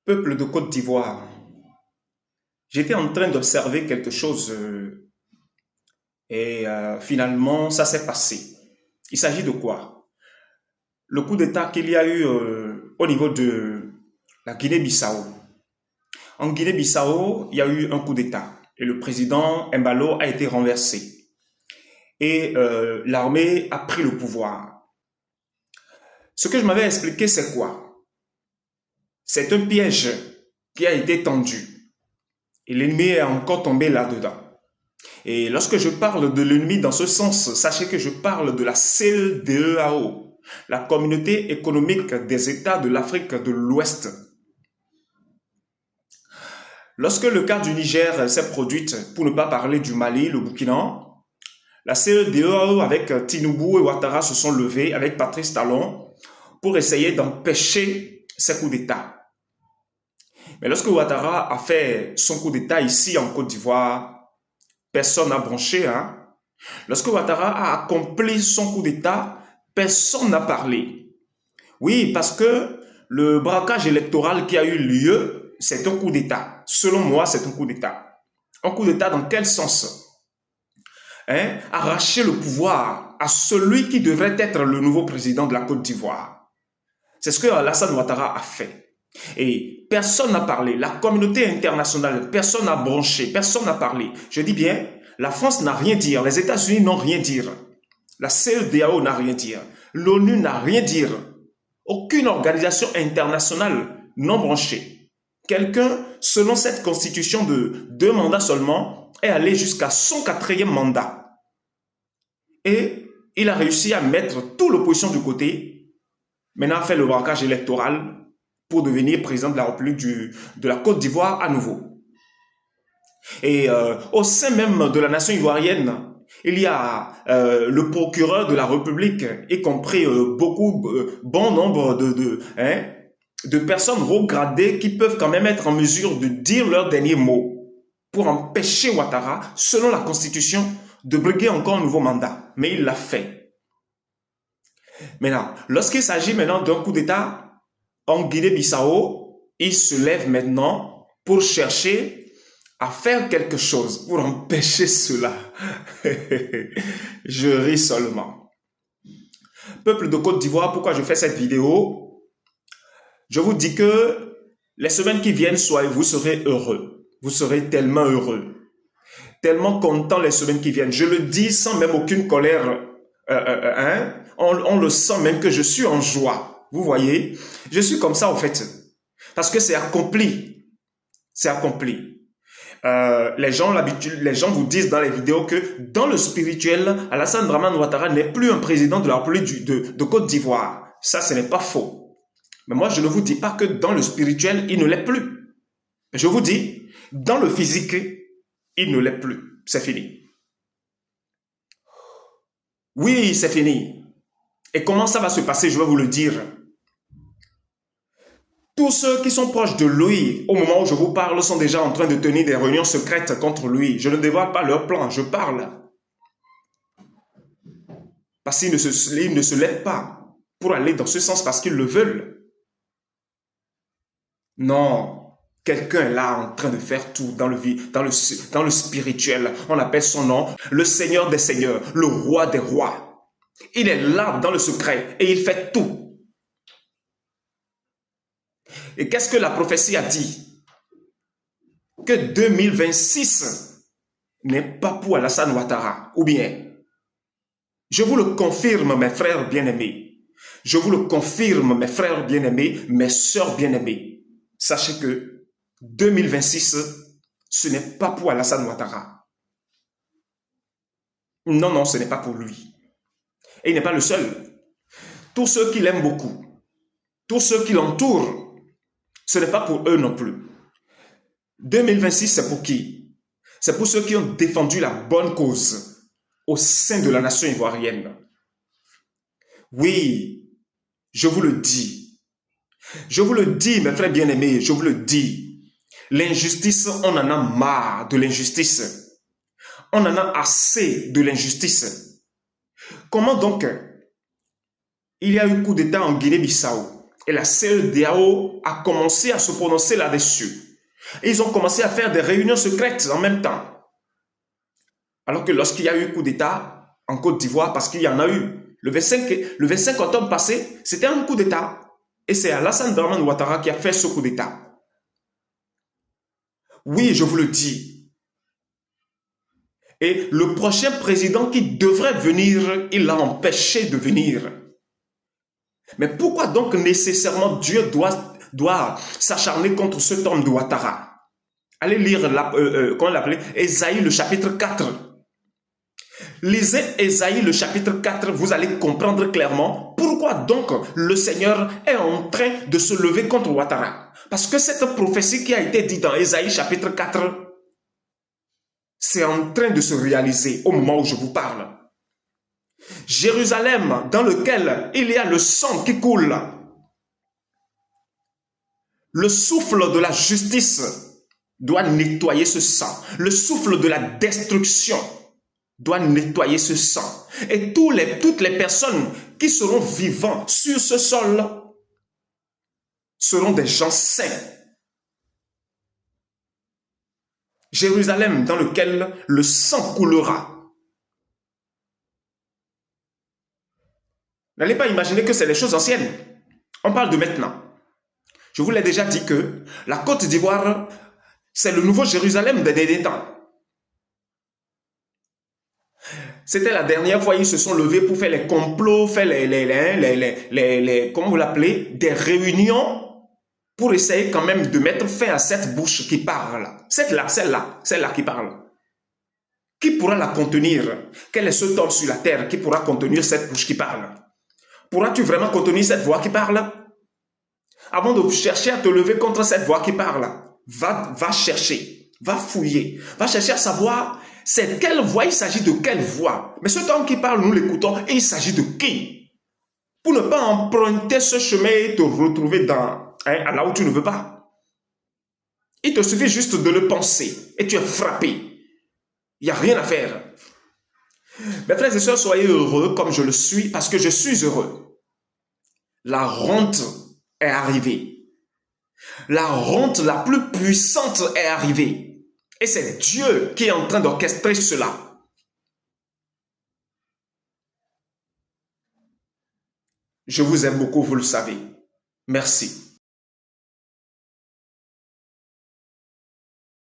Peuple de Côte d'Ivoire, j'étais en train d'observer quelque chose et finalement ça s'est passé. Il s'agit de quoi? Le coup d'État qu'il y a eu au niveau de la Guinée-Bissau. En Guinée-Bissau, il y a eu un coup d'État et le président Embalo a été renversé et l'armée a pris le pouvoir. Ce que je m'avais expliqué, c'est quoi? C'est un piège qui a été tendu et l'ennemi est encore tombé là-dedans. Et lorsque je parle de l'ennemi dans ce sens, sachez que je parle de la CEDEAO, la Communauté économique des États de l'Afrique de l'Ouest. Lorsque le cas du Niger s'est produit, pour ne pas parler du Mali, le Burkina, la CEDEAO avec Tinubu et Ouattara se sont levés avec Patrice Talon pour essayer d'empêcher ces coups d'État. Mais lorsque Ouattara a fait son coup d'État ici en Côte d'Ivoire, personne n'a bronché. Lorsque Ouattara a accompli son coup d'État, personne n'a parlé. Oui, parce que le braquage électoral qui a eu lieu, c'est un coup d'État. Selon moi, c'est un coup d'État. Un coup d'État dans quel sens? Arracher le pouvoir à celui qui devrait être le nouveau président de la Côte d'Ivoire. C'est ce que Alassane Ouattara a fait. Et personne n'a parlé. La communauté internationale, personne n'a bronché, personne n'a parlé. Je dis bien, la France n'a rien dit, les États-Unis n'ont rien dit, la CEDEAO n'a rien dit, l'ONU n'a rien dit, aucune organisation internationale non branchée. Quelqu'un, selon cette constitution de 2 mandats seulement, est allé jusqu'à son 4e mandat. Et il a réussi à mettre toute l'opposition du côté. Maintenant, a fait le braquage électoral pour devenir président de la République de la Côte d'Ivoire à nouveau. Et au sein même de la nation ivoirienne, il y a le procureur de la République, y compris bon nombre de personnes haut gradées qui peuvent quand même être en mesure de dire leurs derniers mots pour empêcher Ouattara, selon la Constitution, de briguer encore un nouveau mandat. Mais il l'a fait. Maintenant, lorsqu'il s'agit maintenant d'un coup d'État, en Guinée-Bissau, il se lève maintenant pour chercher à faire quelque chose pour empêcher cela. Je ris seulement. Peuple de Côte d'Ivoire, pourquoi je fais cette vidéo? Je vous dis que les semaines qui viennent, vous serez heureux. Vous serez tellement heureux. Tellement content les semaines qui viennent. Je le dis sans même aucune colère. On le sent même que je suis en joie. Vous voyez, je suis comme ça en fait, parce que c'est accompli, c'est accompli. Les gens vous disent dans les vidéos que dans le spirituel, Alassane Dramane Ouattara n'est plus un président de la République de Côte d'Ivoire. Ça, ce n'est pas faux. Mais moi, je ne vous dis pas que dans le spirituel, il ne l'est plus. Je vous dis, dans le physique, il ne l'est plus. C'est fini. Oui, c'est fini. Et comment ça va se passer, je vais vous le dire. Tous ceux qui sont proches de lui, au moment où je vous parle, sont déjà en train de tenir des réunions secrètes contre lui. Je ne dévoile pas leur plan, je parle. Parce qu'ils ne se lèvent pas pour aller dans ce sens parce qu'ils le veulent. Non, quelqu'un est là en train de faire tout dans le spirituel. On appelle son nom le Seigneur des Seigneurs, le Roi des Rois. Il est là dans le secret et il fait tout. Et qu'est-ce que la prophétie a dit? Que 2026 n'est pas pour Alassane Ouattara. Ou bien, je vous le confirme, mes frères bien-aimés. Je vous le confirme, mes frères bien-aimés, mes sœurs bien-aimées. Sachez que 2026, ce n'est pas pour Alassane Ouattara. Non, non, ce n'est pas pour lui. Et il n'est pas le seul. Tous ceux qui l'aiment beaucoup, tous ceux qui l'entourent, ce n'est pas pour eux non plus. 2026, c'est pour qui? C'est pour ceux qui ont défendu la bonne cause au sein de la nation ivoirienne. Oui, je vous le dis. Je vous le dis, mes frères bien-aimés, je vous le dis. L'injustice, on en a marre de l'injustice. On en a assez de l'injustice. Comment donc il y a eu coup d'État en Guinée-Bissau? Et la CEDEAO a commencé à se prononcer là-dessus. Et ils ont commencé à faire des réunions secrètes en même temps. Alors que lorsqu'il y a eu coup d'État en Côte d'Ivoire, parce qu'il y en a eu, le 25 octobre passé, c'était un coup d'État. Et c'est Alassane Dramane Ouattara qui a fait ce coup d'État. Oui, je vous le dis. Et le prochain président qui devrait venir, il l'a empêché de venir. Mais pourquoi donc nécessairement Dieu doit s'acharner contre cet homme de Ouattara? Allez lire, comment l'appeler, Ésaïe le chapitre 4. Lisez Ésaïe le chapitre 4, vous allez comprendre clairement pourquoi donc le Seigneur est en train de se lever contre Ouattara. Parce que cette prophétie qui a été dite dans Ésaïe chapitre 4, c'est en train de se réaliser au moment où je vous parle. Jérusalem, dans lequel il y a le sang qui coule, le souffle de la justice doit nettoyer ce sang. Le souffle de la destruction doit nettoyer ce sang. Et toutes les personnes qui seront vivants sur ce sol seront des gens saints. Jérusalem, dans lequel le sang coulera. N'allez pas imaginer que c'est les choses anciennes. On parle de maintenant. Je vous l'ai déjà dit que la Côte d'Ivoire, c'est le nouveau Jérusalem des derniers temps. C'était la dernière fois, ils se sont levés pour faire les complots, faire comment vous l'appelez, des réunions pour essayer quand même de mettre fin à cette bouche qui parle. Celle-là qui parle. Qui pourra la contenir? Quel est cet homme sur la terre qui pourra contenir cette bouche qui parle? Pourras-tu vraiment contenir cette voix qui parle? Avant de chercher à te lever contre cette voix qui parle, va chercher, va fouiller, va chercher à savoir c'est quelle voix, il s'agit de quelle voix. Mais cet homme qui parle, nous l'écoutons, et il s'agit de qui? Pour ne pas emprunter ce chemin et te retrouver là où tu ne veux pas. Il te suffit juste de le penser et tu es frappé. Il n'y a rien à faire. Mes frères et sœurs, soyez heureux comme je le suis parce que je suis heureux. La honte est arrivée. La honte la plus puissante est arrivée. Et c'est Dieu qui est en train d'orchestrer cela. Je vous aime beaucoup, vous le savez. Merci.